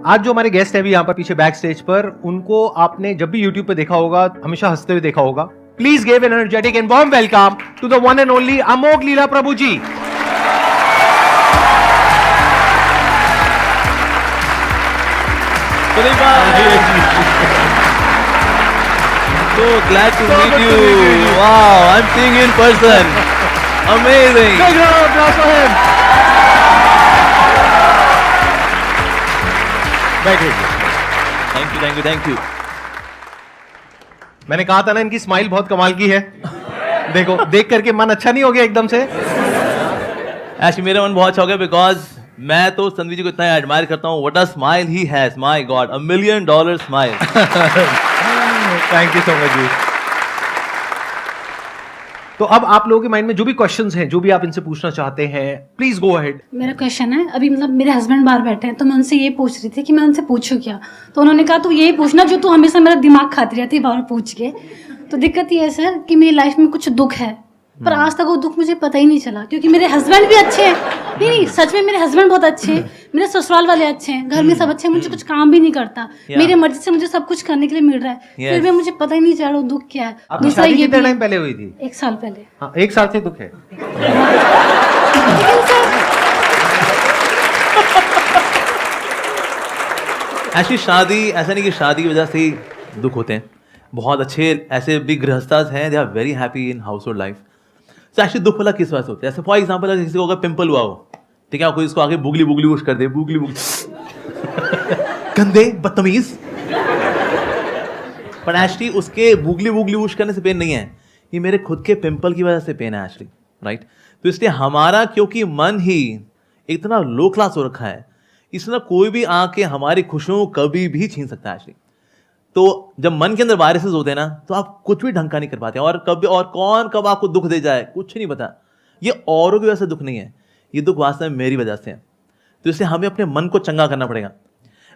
आज जो हमारे गेस्ट है अभी यहाँ पर पीछे बैक स्टेज पर, उनको आपने जब भी यूट्यूब पे देखा होगा, हमेशा हंसते हुए देखा होगा. Please give an energetic and warm welcome to the one and only Amogh Lila Prabhu ji. So glad to meet you. Wow, I'm seeing you in person. Amazing. Big round of applause for him. बैठिए. Thank you. मैंने कहा था ना इनकी smile बहुत कमाल की है. देखो, देख करके मन अच्छा नहीं हो गया एकदम से. Actually मेरा मन बहुत अच्छा हो गया because मैं तो संधवी जी को इतना एडमायर करता हूँ. What a smile he has. My God, $1 million smile. Thank you so much ji. तो अब आप लोगों के माइंड में जो भी क्वेश्चंस हैं, जो भी आप इनसे पूछना चाहते हैं, प्लीज गो अहेड. मेरा क्वेश्चन है, अभी मतलब मेरे हस्बैंड बाहर बैठे हैं, तो मैं उनसे ये पूछ रही थी कि मैं उनसे पूछूं क्या. तो उन्होंने कहा तू यही पूछना जो तू हमेशा मेरा दिमाग खाती रहती है बाहर पूछ के. तो दिक्कत ये है सर कि मेरी लाइफ में कुछ दुख है, पर आज तक वो दुख मुझे पता ही नहीं चला, क्योंकि मेरे हस्बैंड भी अच्छे हैं. नहीं, सच में मेरे हस्बैंड बहुत अच्छे हैं, मेरे ससुराल वाले अच्छे हैं, घर में सब अच्छे हैं, मुझे कुछ काम भी नहीं करता, मेरी मर्जी से मुझे सब कुछ करने के लिए मिल रहा है, फिर भी मुझे पता ही नहीं चल रहा दुख क्या है. आपकी शादी कितने टाइम पहले हुई थी? 1 साल पहले. हाँ, 1 साल से दुख है. ऐसी शादी, ऐसा नहीं कि शादी की वजह से ही दुख होते हैं. बहुत अच्छे ऐसे भी गृहस्थास हैं, they are very happy in household life. तो एक्चुअली दुख वाला किस वजह से होता है? जैसे फॉर एग्जाम्पल अगर किसी को अगर पिंपल हुआ हो, ठीक है, कोई इसको आगे बुगली बुगली वुश कर दे, बुगली गंदे बदतमीज. पर एक्चुअली उसके बुगली बुगली वुश करने से पेन नहीं है, ये मेरे खुद के पिंपल की वजह से पेन है एक्चुअली, राइट. तो इसलिए हमारा क्योंकि मन ही इतना लो क्लास हो रखा है, इसलिए कोई भी आके हमारी खुशियों को कभी भी छीन सकता है एक्चुअली. तो जब मन के अंदर वायरसेस होते हैं ना, तो आप कुछ भी ढंग का नहीं कर पाते. और कब और कौन कब आपको दुख दे जाए कुछ नहीं पता. ये औरों की वजह से दुख नहीं है, ये दुख वास्तव में मेरी वजह से है. तो इसलिए हमें अपने मन को चंगा करना पड़ेगा.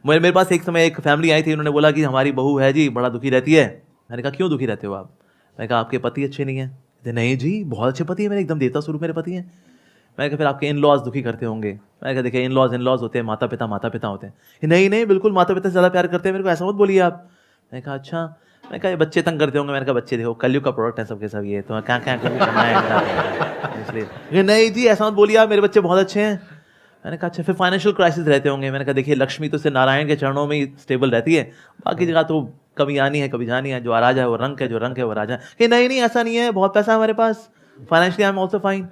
मेरे पास एक समय एक फैमिली आई थी, उन्होंने बोला कि हमारी बहू है जी बड़ा दुखी रहती है. मैंने कहा क्यों दुखी रहते हो आप? मैंने कहा आपके पति अच्छे नहीं है. नहीं जी बहुत अच्छे पति है मेरे, एकदम देवता स्वरूप मेरे पति हैं. मैंने कहा फिर आपके इन लॉज दुखी करते होंगे. मैंने कहा देखिए इन लॉज होते हैं, माता पिता होते हैं. नहीं बिल्कुल माता पिता से ज़्यादा प्यार करते हैं मेरे को, ऐसा मत बोलिए आप. मैंने कहा अच्छा. मैंने कहा ये बच्चे तंग करते होंगे. मैंने कहा बच्चे देखो कलयुग का प्रोडक्ट है सबके सब, ये तो क्या करना है इसलिए. नहीं जी ऐसा मत बोलिए आप, मेरे बच्चे बहुत अच्छे हैं. मैंने कहा अच्छा फिर फाइनेंशियल क्राइसिस रहते होंगे. मैंने कहा देखिए लक्ष्मी तो से नारायण के चरणों में ही स्टेबल रहती है, बाकी जगह तो कभी आनी है कभी जानी है. जो राजा है वो रंग है, जो रंग है वो राजा है. नहीं ऐसा नहीं है, बहुत पैसा है हमारे पास, financially I am also fine.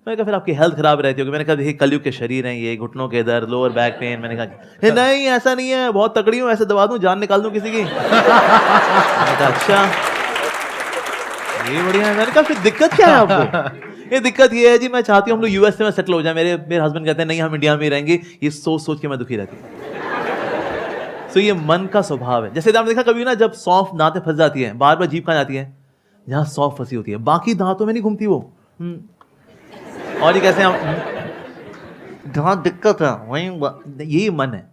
मैंने कहा फिर आपकी हेल्थ खराब रहती होगी. मैंने कहा देखिए कलयुग के शरीर हैं ये, घुटनों के दर्द, लोअर बैक पेन. मैंने कहा नहीं ऐसा नहीं है, बहुत तगड़ी हूँ, ऐसे दबा दूं जान निकाल दूं किसी की. मैंने कहा अच्छा ये बढ़िया है. मैंने कहा फिर दिक्कत क्या है आपको? ये दिक्कत ये है जी मैं चाहती हूँ हम लोग यूएसए में सेटल हो जाए. मेरे हस्बैंड कहते हैं नहीं हम इंडिया में ही रहेंगे. ये सोच के मैं दुखी रहती हूँ. तो ये मन का स्वभाव है. जैसे आपने देखा कभी ना जब सौंफ दांतें फंस जाती है, बार बार जीभ कहाँ जाती है? जहाँ सौंफ फंसी होती है, बाकी दांतों में नहीं घूमती वो. और ये कैसे हम जहाँ दिक्कत है वहीं यही मन है.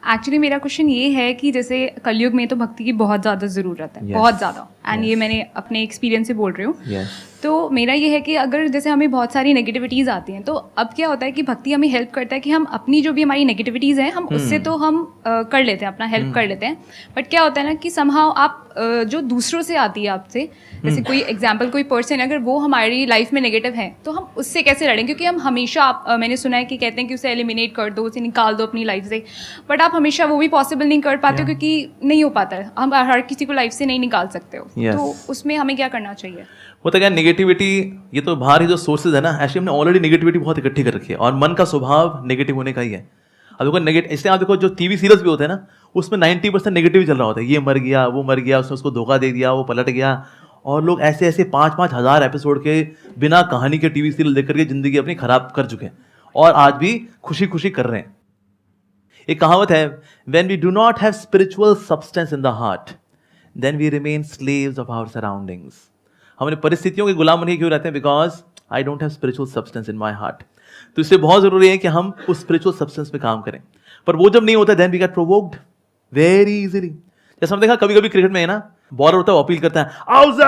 एक्चुअली मेरा क्वेश्चन ये है कि जैसे कलयुग में तो भक्ति की बहुत ज़्यादा ज़रूरत है, बहुत ज़्यादा. एंड ये मैंने अपने एक्सपीरियंस से बोल रही हूँ. तो मेरा ये है कि अगर जैसे हमें बहुत सारी नेगेटिविटीज़ आती हैं, तो अब क्या होता है कि भक्ति हमें हेल्प करता है कि हम अपनी जो भी हमारी नेगेटिविटीज़ हैं हम उससे तो हम कर लेते हैं, अपना हेल्प कर लेते हैं. बट क्या होता है ना कि समहाउ आप जो दूसरों से आती है आपसे, जैसे कोई एग्जाम्पल कोई पर्सन अगर वो हमारी लाइफ में नेगेटिव है तो हम उससे कैसे लड़ें? क्योंकि हम हमेशा मैंने सुना है कि कहते हैं कि उसे एलिमिनेट कर दो, उसे निकाल दो अपनी लाइफ से. बट आप हमेशा वो भी पॉसिबल नहीं कर पाते हो, क्योंकि नहीं हो पाता है. हम हर किसी को लाइफ से नहीं निकाल सकते हो. तो उसमें हमें क्या करना चाहिए? होता क्या नेगेटिविटी, ये तो बाहर ही जो सोर्सेज है ना, एक्चुअली हमने ऑलरेडी नेगेटिविटी बहुत इकट्ठी कर रखी है और मन का स्वभाव नेगेटिव होने का ही है. अब देखो नेगेटिव, इसलिए आप देखो जो टीवी सीरियल्स भी होते हैं ना, उसमें 90% नेगेटिव चल रहा होता है. ये मर गया, वो मर गया, उसने उसको धोखा दे दिया, वो पलट गया. और लोग ऐसे 5-5 हज़ार एपिसोड के बिना कहानी के टीवी सीरियल देख करके जिंदगी अपनी खराब कर चुके हैं और आज भी खुशी खुशी कर रहे हैं. एक कहावत है, when we do not have spiritual substance in the heart then we remain slaves of our surroundings. हम अपनी परिस्थितियों के गुलाम बने क्यों रहते हैं? Because I don't have spiritual substance in my heart. तो इसलिए बहुत जरूरी है कि हम उस स्पिरिचुअल सब्सटेंस पे काम करें. पर वो जब नहीं होता then we get provoked very easily. जैसे हम देखा कभी कभी क्रिकेट में है ना, बॉलर होता है वो अपील करता है आउट,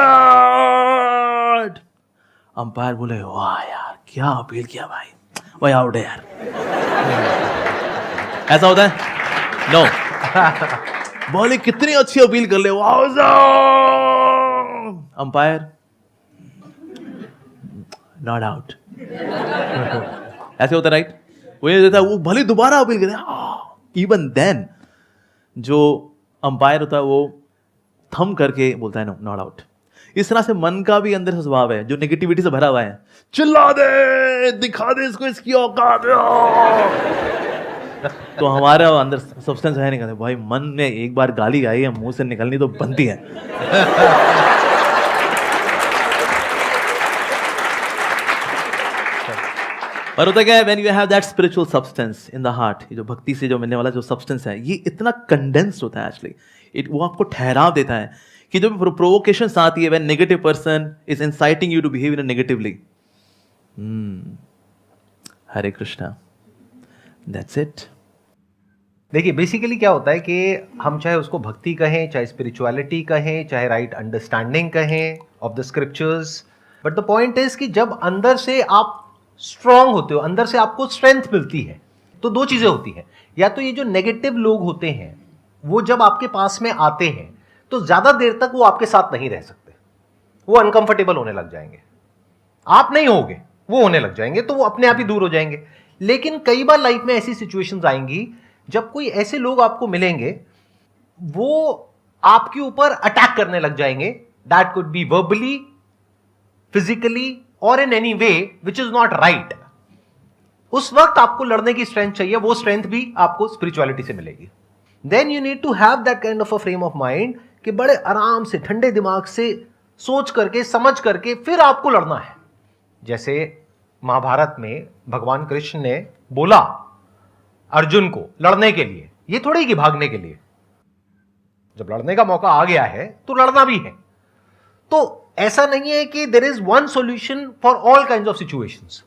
अंपायर बोले वाह यार क्या अपील किया भाई, वही आउट है यार. ऐसा होता है. नो बोले कितनी अच्छी अपील कर ले, अंपायर नॉट आउट। ऐसे होता राइट, वो ये देता है, वो भले दोबारा अपील करे, इवन देन जो अंपायर होता है वो थम करके बोलता है नो नॉट आउट। इस तरह से मन का भी अंदर से स्वभाव है जो नेगेटिविटी से भरा हुआ है, चिल्ला दे, दिखा दे इसको इसकी औकात। तो हमारा अंदर सब्सटेंस है नहीं, कहते भाई मन में एक बार गाली आई है मुंह से निकलनी तो बनती है। और होता क्या है, when you have that spiritual substance in the heart, ये जो भक्ति से जो मिलने वाला जो सब्सटेंस है ये इतना कंडेंस्ड होता है एक्चुअली, वो आपको ठहराव देता है कि जो भी प्रोवोकेशंस आती है, when negative person is inciting you to behave in negatively, Hare Krishna, that's it. देखिए बेसिकली क्या होता है कि हम चाहे उसको भक्ति कहें, चाहे स्पिरिचुअलिटी कहें, चाहे राइट अंडरस्टैंडिंग कहें of the scriptures, but the point is कि जब अंदर से आप स्ट्रांग होते हो, अंदर से आपको स्ट्रेंथ मिलती है, तो दो चीजें होती हैं। या तो ये जो नेगेटिव लोग होते हैं वो जब आपके पास में आते हैं तो ज्यादा देर तक वो आपके साथ नहीं रह सकते, वो अनकंफर्टेबल होने लग जाएंगे, आप नहीं होगे, वो होने लग जाएंगे, तो वो अपने आप ही दूर हो जाएंगे। लेकिन कई बार लाइफ में ऐसी सिचुएशंस आएंगी जब कोई ऐसे लोग आपको मिलेंगे, वो आपके ऊपर अटैक करने लग जाएंगे, that could be verbally, physically और in any way which is not right. उस वक्त आपको लड़ने की स्ट्रेंथ चाहिए, वो स्ट्रेंथ भी आपको स्पिरिचुअलिटी से मिलेगी। Then you need to have that kind of a frame of mind कि बड़े आराम से ठंडे दिमाग से सोच करके समझ करके फिर आपको लड़ना है। जैसे महाभारत में भगवान कृष्ण ने बोला अर्जुन को लड़ने के लिए, ये थोड़ी कि भागने के लिए, जब लड़ने का मौका आ गया है तो लड़ना भी है। तो ऐसा नहीं है कि there is one solution for all kinds of situations,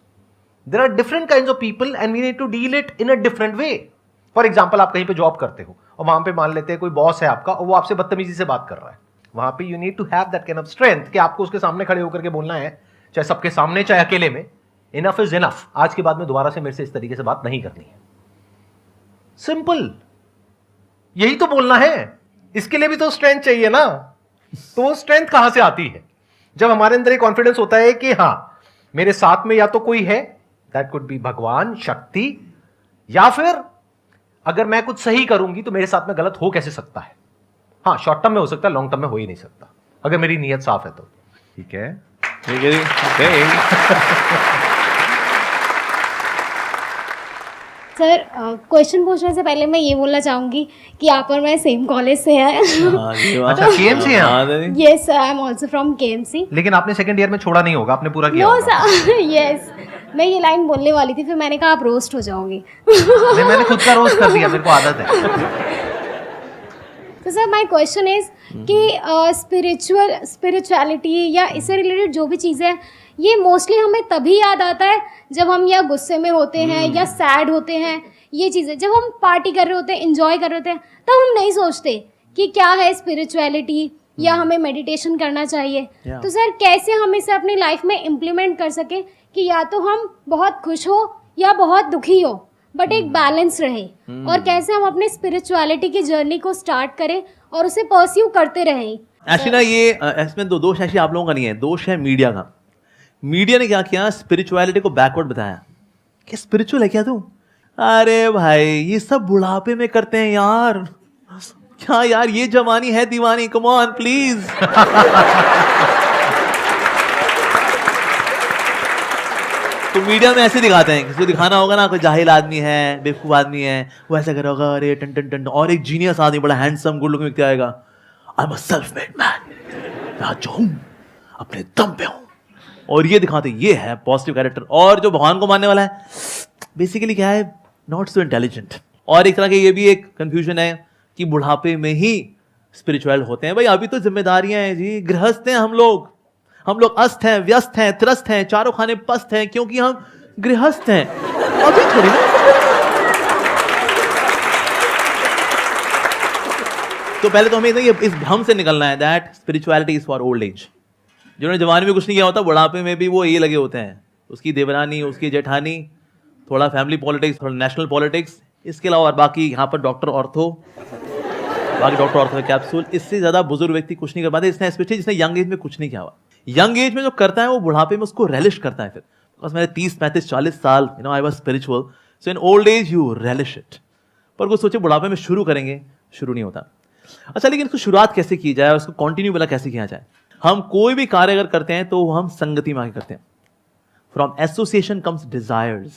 there are different kinds of people and we need to deal it in a different way. For example, आप कहीं पे जॉब करते हो और वहां पे मान लेते हैं कोई बॉस है आपका और वो आपसे बदतमीजी से बात कर रहा है, वहां पे you need to have that kind of strength कि आपको उसके सामने खड़े होकर के बोलना है, चाहे सबके सामने चाहे अकेले में, इनफ इज इनफ, आज के बाद में दोबारा से मेरे से इस तरीके से बात नहीं करनी है। सिंपल, यही तो बोलना है, इसके लिए भी तो स्ट्रेंथ चाहिए ना। तो वो स्ट्रेंथ कहां से आती है? जब हमारे अंदर एक कॉन्फिडेंस होता है कि हां मेरे साथ में या तो कोई है, दैट कुड बी भगवान, शक्ति, या फिर अगर मैं कुछ सही करूंगी तो मेरे साथ में गलत हो कैसे सकता है। हाँ, शॉर्ट टर्म में हो सकता है, लॉन्ग टर्म में हो ही नहीं सकता, अगर मेरी नीयत साफ है तो। ठीक है, ठीक है। सर, क्वेश्चन पूछने से पहले मैं ये बोलना चाहूंगी कि आप और मैं सेम कॉलेज से हैं। अच्छा, KMC हैं? Yes sir, I am also from KMC। लेकिन आपने सेकंड ईयर में छोड़ा नहीं होगा, आपने पूरा किया नो होगा। सर, यस, मैं ये लाइन बोलने वाली थी, फिर मैंने कहा आप रोस्ट हो जाओगे। नहीं, मैंने खुद का रोस्ट कर दिया, मेरे को आदत है। तो सर माय क्वेश्चन इज कि स्पिरिचुअलिटी या इससे रिलेटेड जो भी चीज़ें हैं, ये मोस्टली हमें तभी याद आता है जब हम या गुस्से में होते हैं या सैड होते हैं। ये चीज़ें जब हम पार्टी कर रहे होते हैं, इंजॉय कर रहे होते हैं, तब हम नहीं सोचते कि क्या है स्पिरिचुअलिटी या हमें मेडिटेशन करना चाहिए। तो सर कैसे हम इसे अपनी लाइफ में इम्प्लीमेंट कर सके कि या तो हम बहुत खुश हो या बहुत दुखी हो, बट एक बैलेंस रहे, और कैसे हम अपने स्पिरिचुअलिटी की जर्नी को स्टार्ट करें और उसे परस्यू करते रहें। एक्चुअली ना ये इसमें दोष ऐसे आप लोगों का नहीं है, दोष है मीडिया का। मीडिया ने क्या किया, स्पिरिचुअलिटी को बैकवर्ड बताया कि स्पिरिचुअल है क्या तू? अरे भाई ये सब बुढ़ापे में करते हैं यार, क्या यार ये जवानी है दीवानी, कम ऑन प्लीज। तो मीडिया में ऐसे दिखाते हैं, किसी को दिखाना होगा ना कोई जाहिल आदमी है, बेवकूफ आदमी है, वो ऐसा कर होगा, अरे टन टन टन, और एक जीनियस आदमी बड़ा हैंडसम गुड लुकिंग व्यक्ति आएगा, I am a self made man, मैं जो हूं अपने दम पे हूं, और ये दिखाते ये है पॉजिटिव कैरेक्टर। और जो भगवान को मानने वाला है बेसिकली क्या है, नॉट सो इंटेलिजेंट। और एक तरह के ये भी एक कंफ्यूजन है कि बुढ़ापे में ही स्पिरिचुअल होते हैं। भाई अभी तो जिम्मेदारियां हैं जी, गृहस्थ हैं हम लोग अस्त हैं, व्यस्त हैं, त्रस्त हैं, चारों खाने पस्त हैं, क्योंकि हम गृहस्थ हैं। अभी थोड़ी ना। तो पहले तो हमें इस भ्रम से निकलना है that spirituality is for old age. जिन्होंने जवानी में कुछ नहीं किया होता, बुढ़ापे में भी वो ये लगे होते हैं, उसकी देवरानी, उसकी जेठानी, थोड़ा फैमिली पॉलिटिक्स, थोड़ा नेशनल पॉलिटिक्स, इसके अलावा और बाकी यहाँ पर डॉक्टर ऑर्थो कैप्सूल, इससे ज़्यादा बुजुर्ग व्यक्ति कुछ नहीं कर पाते। इसने स्पेशली जिसने यंग एज में कुछ नहीं किया हुआ, यंग एज में जो करता है वो बुढ़ापे में उसको रेलिश करता है। फिर बिकॉज मैंने 30, 35, 40 साल I was spiritual, so in old age you relish it. पर कुछ सोचे बुढ़ापे में शुरू करेंगे, शुरू नहीं होता। अच्छा, लेकिन इसको शुरुआत कैसे की जाए और उसको कंटिन्यू वाला कैसे किया जाए? हम कोई भी कार्य अगर करते हैं तो हम संगति में आके करते हैं। From association comes desires.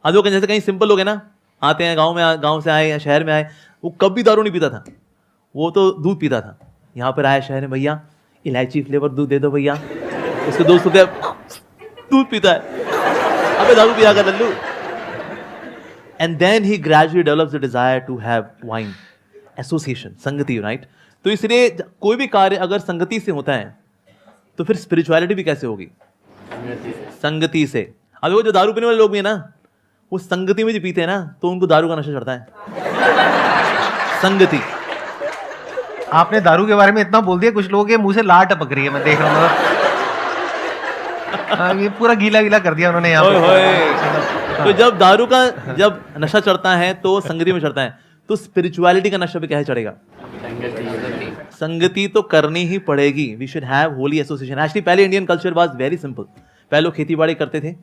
आज लोग जैसे कहीं सिंपल लोग हैं ना, आते हैं गांव से आए या शहर में आए, वो कभी दारू नहीं पीता था, वो तो दूध पीता था। यहाँ पर आया शहर में, भैया इलायची फ्लेवर दूध दे दो भैया। उसके दोस्त होते दूध पीता है, अबे दारू पिया कर लल्लू। And then he gradually develops the desire to have wine. Association, संगति, राइट? तो इसलिए कोई भी कार्य अगर संगति से होता है तो फिर स्पिरिचुअलिटी भी कैसे होगी? संगति से। अब वो जो दारू पीने वाले लोग भी है ना, वो संगति में जो पीते हैं ना, तो उनको दारू का नशा चढ़ता है। संगति। आपने दारू के बारे में इतना बोल दिया, कुछ लोगों के मुंह से लार टपक रही है, मैं देख रहा हूँ। ये पूरा गीला कर दिया उन्होंने यहाँ पे। तो जब दारू का जब नशा चढ़ता है तो संगति में चढ़ता है, तो स्पिरिचुअलिटी का नशा भी कैसे चढ़ेगा? संगति तो करनी ही पड़ेगी। We should have holy association. Actually पहले Indian culture was very simple. पहले लोग खेती बाड़ी करते थे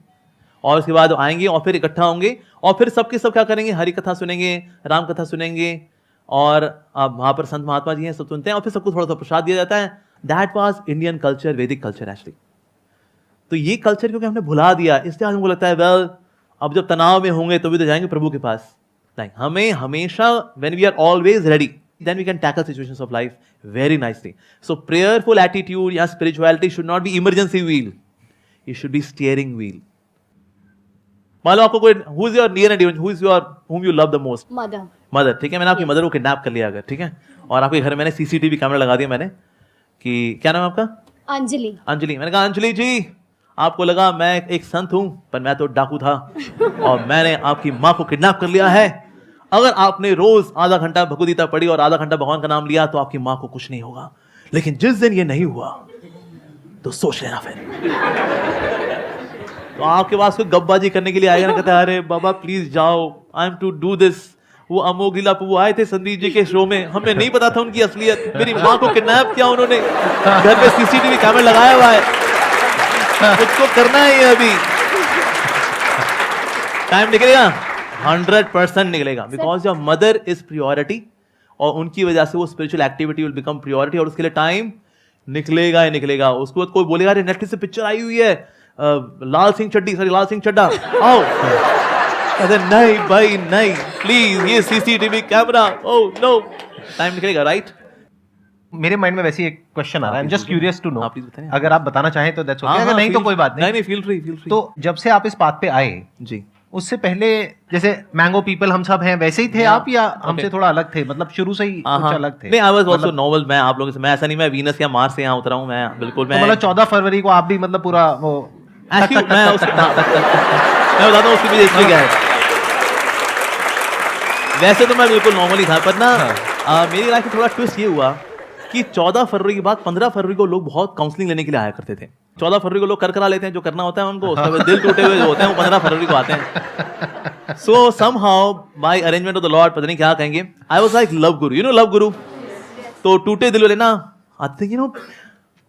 और उसके बाद आएंगे और फिर इकट्ठा होंगे और फिर सबके सब क्या करेंगे? हरि कथा सुनेंगे, राम कथा सुनेंगे, और अब वहां पर संत महात्मा जी हैं, सब सुनते हैं और फिर सबको थोड़ा सा प्रसाद दिया जाता है। दैट वाज इंडियन कल्चर, वैदिक कल्चर एक्चुअली। तो ये कल्चर क्योंकि हमने भुला दिया, इसलिए आज हमको लगता है वेल अब जब तनाव में होंगे तो भी तो जाएंगे प्रभु के पास। नहीं, हमें हमेशा when we are always ready, then we can tackle situations of life very nicely. So prayerful attitude या spirituality should not be emergency wheel. It should be steering wheel. मान लो आपको कोई who is your near and dear, whom you love the most? Mother. ठीक है, मैंने आपकी mother को kidnap कर लिया अगर, ठीक है, और आपके घर में मैंने सीसीटीवी कैमरा लगा दिया मैंने कि क्या नाम है आपका? अंजलि। मैंने कहा अंजलि जी, आपको लगा मैं एक संत हूं, पर मैं तो डाकू था और मैंने आपकी माँ को किडनैप कर लिया है। अगर आपने रोज आधा घंटा भगवदगीता पढ़ी और आधा घंटा भगवान का नाम लिया तो आपकी माँ को कुछ नहीं होगा, लेकिन जिस दिन ये नहीं हुआ तो सोच लेना फिर। तो आपके पास कोई गपबाजी करने के लिए आएगा ना, कहता है अरे बाबा प्लीज जाओ, I am to do this. वो अमोघ लीला वो आए थे संदीप जी के शो में, हमें नहीं पता था उनकी असलियत। मेरी माँ को किडनैप किया उन्होंने, घर पे सीसीटीवी कैमरा लगाया हुआ है, उसको करना है ये अभी। टाइम निकलेगा 100% निकलेगा, because your mother is priority और उनकी वजह से वो spiritual activity will become priority और उसके लिए टाइम निकलेगा ही निकलेगा। उसके बाद कोई बोलेगा अरे नेटफ्लिक्स से पिक्चर आई हुई है लाल सिंह चड्ढा, आओ। अरे नहीं भाई नहीं, प्लीज ये CCTV camera, oh no, time निकलेगा, राइट? मेरे माइंड में वैसे एक क्वेश्चन आ रहा है, I am just curious to know. Please बताइए। अगर आप बताना चाहें तो दैट्स ओके, अगर नहीं तो कोई बात नहीं, फील फ्री। तो जब से आप इस बात पे आए जी, उससे पहले जैसे मैंगो पीपल हम सब हैं वैसे ही थे आप, या हमसे थोड़ा अलग थे? मतलब शुरू से ही कुछ अलग थे? नहीं, आई वाज आल्सो नॉर्मल। मैं आप लोगों से, मैं ऐसा नहीं मैं वीनस या मार्स से यहाँ उतरा हूँ, मैं बिल्कुल मैं मतलब 14 फरवरी को आप भी मतलब पूरा वो एक्चुअली मैं बताता हूँ उसकी वजह क्या है। वैसे तो मैं बिल्कुल नॉर्मल ही था, पर ना मेरी लाइफ में थोड़ा ट्विस्ट ये हुआ कि 14 फरवरी के बाद 15 फरवरी को लोग बहुत काउंसलिंग लेने के लिए आया करते थे। 14 फरवरी को लोग करा लेते हैं जो करना होता है उनको, उसके बाद दिल टूटे हुए जो होते हैं वो 15 फरवरी को आते हैं। So somehow by arrangement of the Lord, पता नहीं क्या कहेंगे, I was like love guru, love guru. तो टूटे दिल वाले ना आते,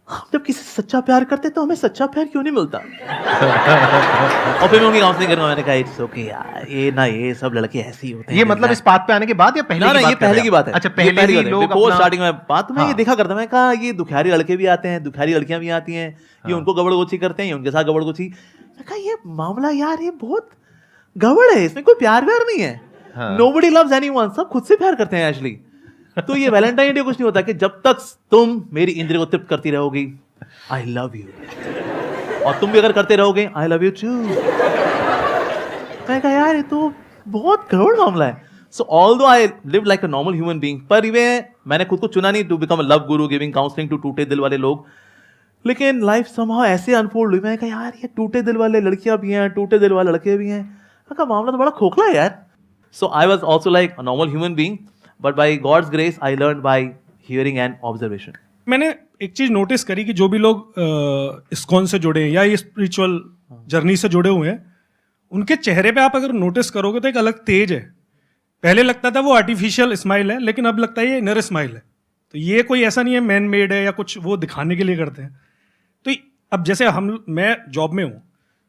हम जब किसी से सच्चा प्यार करते तो हमें सच्चा प्यार क्यों नहीं मिलता? और फिर मैं उनकी काउंसलिंग करूंगा, मैंने कहा इट्स ओके यार, ये सब लड़के ऐसे ही होते हैं। ये मतलब इस बात पे आने के बाद या पहले? ना, ये पहले की बात है। अच्छा, पहले ही लोग बिफोर स्टार्टिंग में बात मैं ये देखा करता, मैं कहा ये दुखियारी लड़के भी आते हैं, दुखियारी लड़कियां भी आती हैं, ये उनको गबड़गोची करते हैं, उनके साथ गबड़गोची। मैं कहा ये मामला यार ये बहुत गड़बड़ है, इसमें कोई प्यार व्यार नहीं है। नोबडी लव्स एनीवन, सब खुद से प्यार करते हैं एक्चुअली। तो ये वैलेंटाइन डे कुछ नहीं होता कि जब तक तुम मेरी इंद्रिय को तृप्त करती रहोगी, आई लव यू, और तुम भी अगर करते रहोगे आई लव यू टू। मैं कहा यार ये तो बहुत गड़बड़ मामला है। सो although I live like a normal human being, पर ये मैंने खुद को चुना नहीं to become a love Guru giving counselling to टूटे दिल वाले लोग, लेकिन लाइफ समहाउ ऐसे अनफोल्ड हुई। मैं कहा यार ये टूटे दिल वाले लड़कियां भी हैं, टूटे दिल वाले लड़के भी हैं, का मामला तो बड़ा खोखला है यार। So I was also like a normal human being, but by God's grace I learn by hearing and observation. मैंने एक चीज नोटिस करी कि जो भी लोग इस्कॉन से जुड़े हैं या ये स्पिरिचुअल जर्नी से जुड़े हुए हैं, उनके चेहरे पे आप अगर नोटिस करोगे तो एक अलग तेज है। पहले लगता था वो आर्टिफिशियल स्माइल है, लेकिन अब लगता है ये इनर स्माइल है। तो ये कोई ऐसा नहीं है मैन मेड है या कुछ वो दिखाने के लिए करते हैं। तो अब जैसे मैं जॉब में हूँ,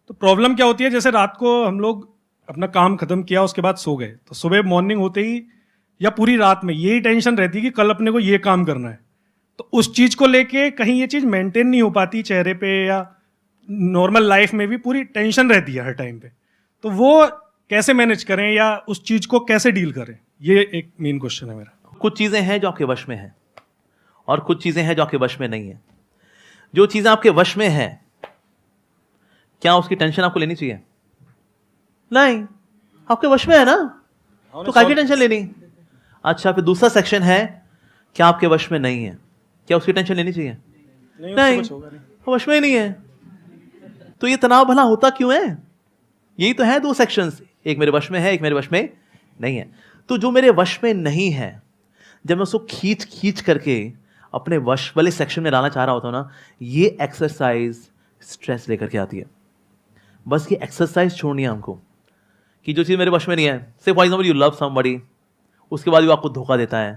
तो प्रॉब्लम क्या होती है, जैसे रात को हम लोग अपना काम खत्म किया, उसके बाद सो गए, तो सुबह मॉर्निंग होते ही या पूरी रात में यही टेंशन रहती है कि कल अपने को ये काम करना है। तो उस चीज़ को लेके कहीं ये चीज़ मेंटेन नहीं हो पाती चेहरे पे, या नॉर्मल लाइफ में भी पूरी टेंशन रहती है हर टाइम पे। तो वो कैसे मैनेज करें या उस चीज़ को कैसे डील करें, ये एक मेन क्वेश्चन है मेरा। कुछ चीज़ें हैं जो आपके वश में हैं और कुछ चीज़ें हैं जो आपके वश में नहीं है। जो चीज़ें आपके वश में हैं, क्या उसकी टेंशन आपको लेनी चाहिए? नहीं, आपके वश में है ना, तो काफी टेंशन लेनी। अच्छा, फिर दूसरा सेक्शन है, क्या आपके वश में नहीं है, क्या उसकी टेंशन लेनी चाहिए? नहीं, वश में ही नहीं है, तो ये तनाव भला होता क्यों है? यही तो है दो सेक्शंस, एक मेरे वश में है, एक मेरे वश में नहीं है। तो जो मेरे वश में नहीं है, जब मैं उसको खींच खींच करके अपने वश वाले सेक्शन में लाना चाह रहा होता हूं ना, ये एक्सरसाइज स्ट्रेस लेकर के आती है। बस ये एक्सरसाइज छोड़नी है हमको, कि जो चीज़ मेरे वश में नहीं है, से for example you love somebody, उसके बाद भी आपको धोखा देता है,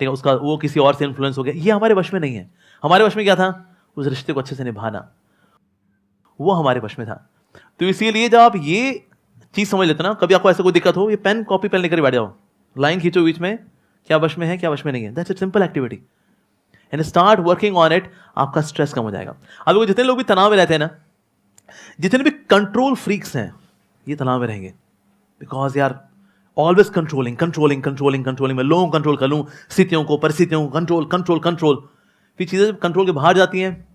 ठीक है, उसका वो किसी और से इन्फ्लुएंस हो गया, ये हमारे वश में नहीं है। हमारे वश में क्या था? उस रिश्ते को अच्छे से निभाना, वो हमारे वश में था। तो इसीलिए जब आप ये चीज़ समझ लेते ना, कभी आपको ऐसा कोई दिक्कत हो, ये पेन कॉपी पेन लेकर बैठ जाओ, लाइन खींचो बीच में, क्या वश में है क्या वश में नहीं है, that's a simple activity and start working on it. आपका स्ट्रेस कम हो जाएगा। अब जितने लोग भी तनाव में रहते हैं ना, जितने भी कंट्रोल फ्रीक्स हैं, ये तनाव में रहेंगे, बिकॉज यार always controlling controlling controlling controlling, मैं लोगों को कंट्रोल कर लूं, स्थितियों को परिस्थितियों को कंट्रोल कंट्रोल कंट्रोल, फिर चीज़ें जब कंट्रोल के बाहर जाती हैं,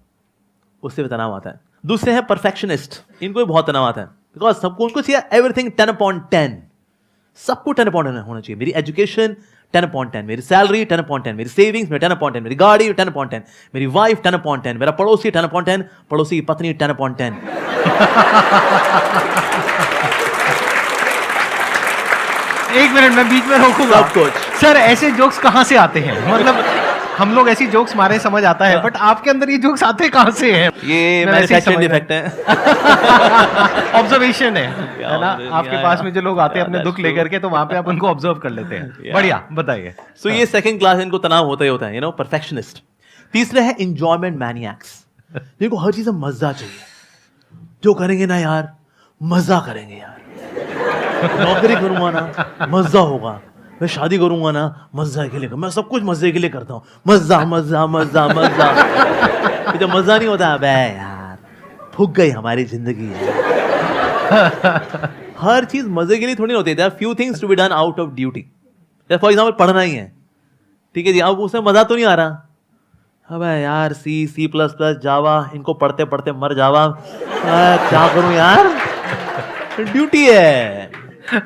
उससे भी तनाव आता है। दूसरे हैं परफेक्शनिस्ट, इनको भी बहुत तनाव आता है, बिकॉज सबको उनको चाहिए एवरीथिंग 10/10, सबको 10/10 होना चाहिए। मेरी एजुकेशन 10/10, मेरी सैलरी 10/10, मेरी सेविंग्स में 10/10, मेरी गाड़ी 10/10, मेरी वाइफ 10/10, मेरा पड़ोसी 10/10, पड़ोसी की पत्नी 10/10। एक मिनट, मैं बीच में रोकूंगा। सब कुछ। सर, ऐसे जोक्स कहाँ से आते हैं? मतलब हम लोग ऐसी जोक्स मारे समझ आता है, बट आपके अंदर ये जोक्स आते कहाँ से हैं? ये मैं वैसे ही मैन्युफैक्चरिंग समझ डिफेक्ट है। ऑब्जर्वेशन है ना? आपके पास में जो लोग आते हैं अपने दुख लेकर के, तो वहां पे आप उनको ऑब्जर्व कर लेते हैं। बढ़िया, बताइए। सो ये सेकंड क्लास, इनको तनाव होता ही होता है, यू नो, परफेक्शनिस्ट। तीसरे है एंजॉयमेंट मैनिएक्स, जिनको हर चीज में मजा चाहिए, जो करेंगे ना यार मजा करेंगे यार, नौकरी करूंगा ना मजा होगा, मैं शादी करूंगा ना मजा के लिए, मैं सब कुछ मजे के लिए करता हूँ, मजा मजा मजा मजा। जब मजा नहीं होता, अबे यार फूक गई हमारी जिंदगी यार। हर चीज मजे के लिए थोड़ी होती है। There are few things to be done out of duty. For example पढ़ना ही है, ठीक है जी, अब उसमें मजा तो नहीं आ रहा, अबे यार C++, जावा, इनको पढ़ते पढ़ते मर जावा, क्या करूं यार, ड्यूटी है।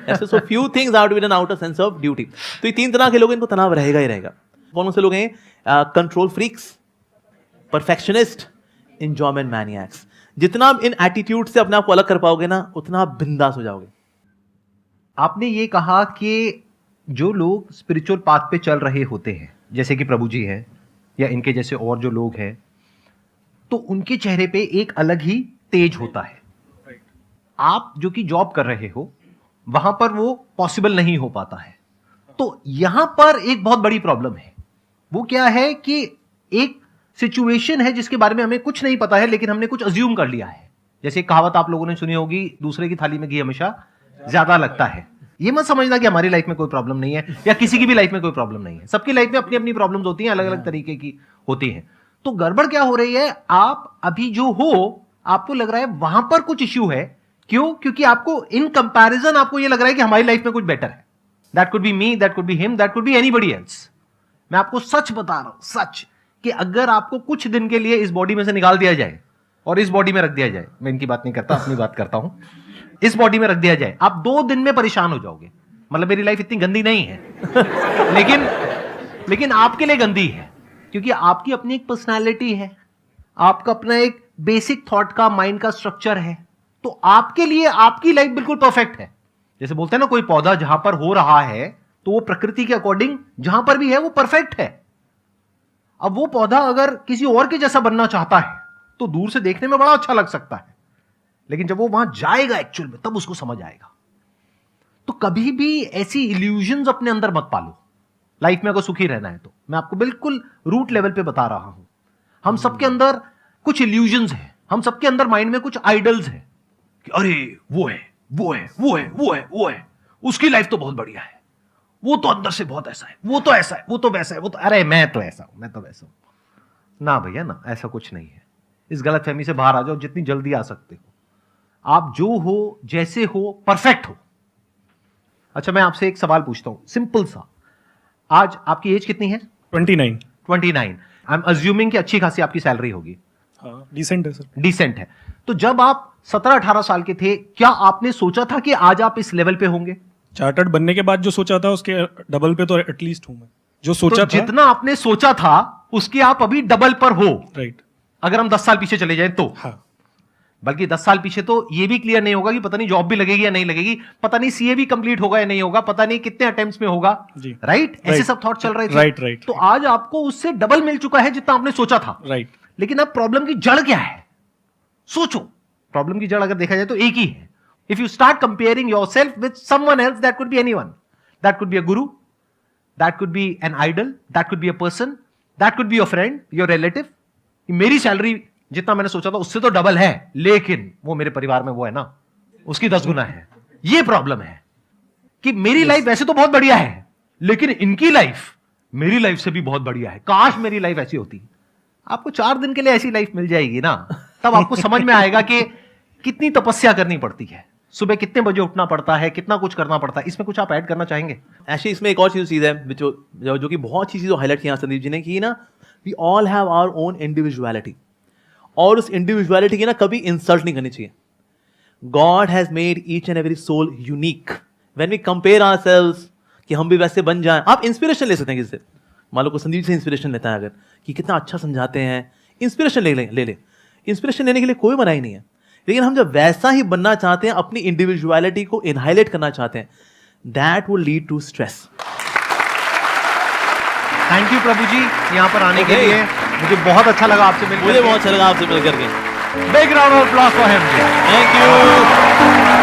ऐसे so few things are to be done out of sense of duty. तो ये तीन तरह के लोग, इनको तनाव रहेगा ही रहेगा। कौन से लोग हैं? Control freaks, perfectionist, enjoyment maniacs. जितना आप इन एटीट्यूड से अपने आप को अलग कर पाओगे ना, उतना आप बिंदास हो जाओगे। आपने ये कहा कि जो लोग स्पिरिचुअल पाथ पे चल रहे होते हैं, जैसे कि प्रभु जी हैं या इनके जैसे और जो लोग हैं, तो उनके चेहरे पे एक अलग ही तेज होता है। आप जो कि जॉब कर रहे हो, वहां पर वो पॉसिबल नहीं हो पाता है। तो यहां पर एक बहुत बड़ी प्रॉब्लम है। वो क्या है कि एक सिचुएशन है जिसके बारे में हमें कुछ नहीं पता है, लेकिन हमने कुछ अज्यूम कर लिया है। जैसे एक कहावत आप लोगों ने सुनी होगी, दूसरे की थाली में घी हमेशा ज्यादा लगता है। ये मत समझना कि हमारी लाइफ में कोई प्रॉब्लम नहीं है या किसी की भी लाइफ में कोई प्रॉब्लम नहीं है। सबकी लाइफ में अपनी अपनी प्रॉब्लम्स होती हैं, अलग अलग तरीके की होती हैं। तो गड़बड़ क्या हो रही है, आप अभी जो हो, आपको लग रहा है वहां पर कुछ इश्यू है। क्यों? क्योंकि आपको इन कंपैरिजन आपको ये लग रहा है कि हमारी लाइफ में कुछ बेटर है। That could B me, that could be him, that could B anybody else. मैं आपको सच बता रहा हूं, सच, कि अगर आपको कुछ दिन के लिए इस बॉडी में से निकाल दिया जाए और इस बॉडी में रख दिया जाए, मैं इनकी बात नहीं करता, अपनी बात करता हूं, इस बॉडी में रख दिया जाए, आप 2 दिन में परेशान हो जाओगे। मतलब मेरी लाइफ इतनी गंदी नहीं है लेकिन आपके लिए गंदी है, क्योंकि आपकी अपनी एक पर्सनालिटी है, आपका अपना एक बेसिक थॉट का, माइंड का स्ट्रक्चर है। तो आपके लिए आपकी लाइफ बिल्कुल परफेक्ट है। जैसे बोलते हैं ना, कोई पौधा जहां पर हो रहा है तो वो प्रकृति के अकॉर्डिंग जहां पर भी है वो परफेक्ट है। अब वो पौधा अगर किसी और के जैसा बनना चाहता है तो दूर से देखने में बड़ा अच्छा लग सकता है, लेकिन जब वो वहां जाएगा एक्चुअल में, तब उसको समझ आएगा। तो कभी भी ऐसी इल्यूजन्स अपने अंदर मत पालो। लाइफ में अगर सुखी रहना है तो मैं आपको बिल्कुल रूट लेवल पे बता रहा हूं। हम सबके अंदर कुछ इल्यूजन्स हैं, हम सबके अंदर माइंड में कुछ आइडल्स हैं कि अरे वो है, वो है, वो है, वो है, वो है, उसकी लाइफ तो बहुत बढ़िया है, वो तो अंदर से बहुत ऐसा है, वो तो ऐसा है, वो तो वैसा है, वो तो अरे मैं तो ऐसा हूं, मैं तो वैसा हूं। ना भैया ना, ऐसा कुछ नहीं है। इस गलतफहमी से बाहर आ जाओ जितनी जल्दी आ सकते हो। आप जो हो, जैसे हो, परफेक्ट हो। अच्छा, मैं आपसे एक सवाल पूछता हूं, सिंपल सा। आज आपकी एज कितनी है? 29। 29। आई एम अज्यूमिंग कि अच्छी खासी आपकी सैलरी होगी। हाँ, डिसेंट है सर। डिसेंट है। तो जब आप 17-18 साल के थे, क्या आपने सोचा था कि आज आप इस लेवल पे होंगे? चार्टर्ड बनने के बाद जो सोचा था उसके डबल पे तो एटलीस्ट हूं मैं। जो तो सोचा था, जितना आपने सोचा था उसके आप अभी डबल पर हो। राइट। अगर हम 10 साल पीछे चले जाएं तो, हाँ, बल्कि 10 साल पीछे तो ये भी क्लियर नहीं होगा कि पता नहीं जॉब भी लगेगी या नहीं लगेगी, पता नहीं सीए भी कंप्लीट होगा या नहीं होगा, पता नहीं कितने अटेम्प्ट्स में होगा। जी। राइट, ऐसे राइट। सब थॉट चल रहे थे। Right, right. तो आज आपको उससे डबल मिल चुका है जितना आपने सोचा था। राइट। लेकिन अब प्रॉब्लम की जड़ क्या है? सोचो। प्रॉब्लम की जड़ अगर देखा जाए तो एक ही है। If you start comparing yourself with someone else, that could be anyone, that could be a guru, that could be an idol, that could be a person, that could be your friend, your relative. मेरी salary जितना मैंने सोचा था उससे तो double है, लेकिन वो मेरे परिवार में वो है ना, उसकी 10 गुना है। ये प्रॉब्लम है कि मेरी लाइफ वैसे तो बहुत बढ़िया है, लेकिन इनकी लाइफ मेरी लाइफ से भी बहुत बढ़िया है। काश मेरी लाइफ ऐसी होती। आपको 4 दिन के लिए ऐसी लाइफ मिल जाएगी ना, तब आपको समझ में आएगा कि कितनी तपस्या करनी पड़ती है, सुबह कितने बजे उठना पड़ता है, कितना कुछ करना पड़ता है। इसमें कुछ आप ऐड करना चाहेंगे? एक्चुअली इसमें एक और चीज़ है जो कि बहुत अच्छी चीज़ हाईलाइट किया संदीप जी ने कि ना, we all have our own individuality, और उस इंडिविजुअलिटी की ना कभी इंसल्ट नहीं करनी चाहिए। God has made each and every soul unique. When we compare ourselves कि हम भी वैसे बन जाएं, आप इंस्पिरेशन ले सकते हैं किसी से। मान लो कोई संदीप से इंस्पिरेशन लेता है अगर, कि कितना अच्छा समझाते हैं, इंस्पिरेशन ले ले। इंस्पिरेशन लेने के लिए कोई मनाही नहीं है, लेकिन हम जब वैसा ही बनना चाहते हैं, अपनी इंडिविजुअलिटी को इनहाइलाइट करना चाहते हैं, that will lead to stress. Thank you Prabhu ji यहाँ पर आने के लिए। मुझे बहुत अच्छा लगा आपसे मिलकर। मुझे बहुत अच्छा लगा आपसे मिलकर के। Big round of applause for him. Thank you.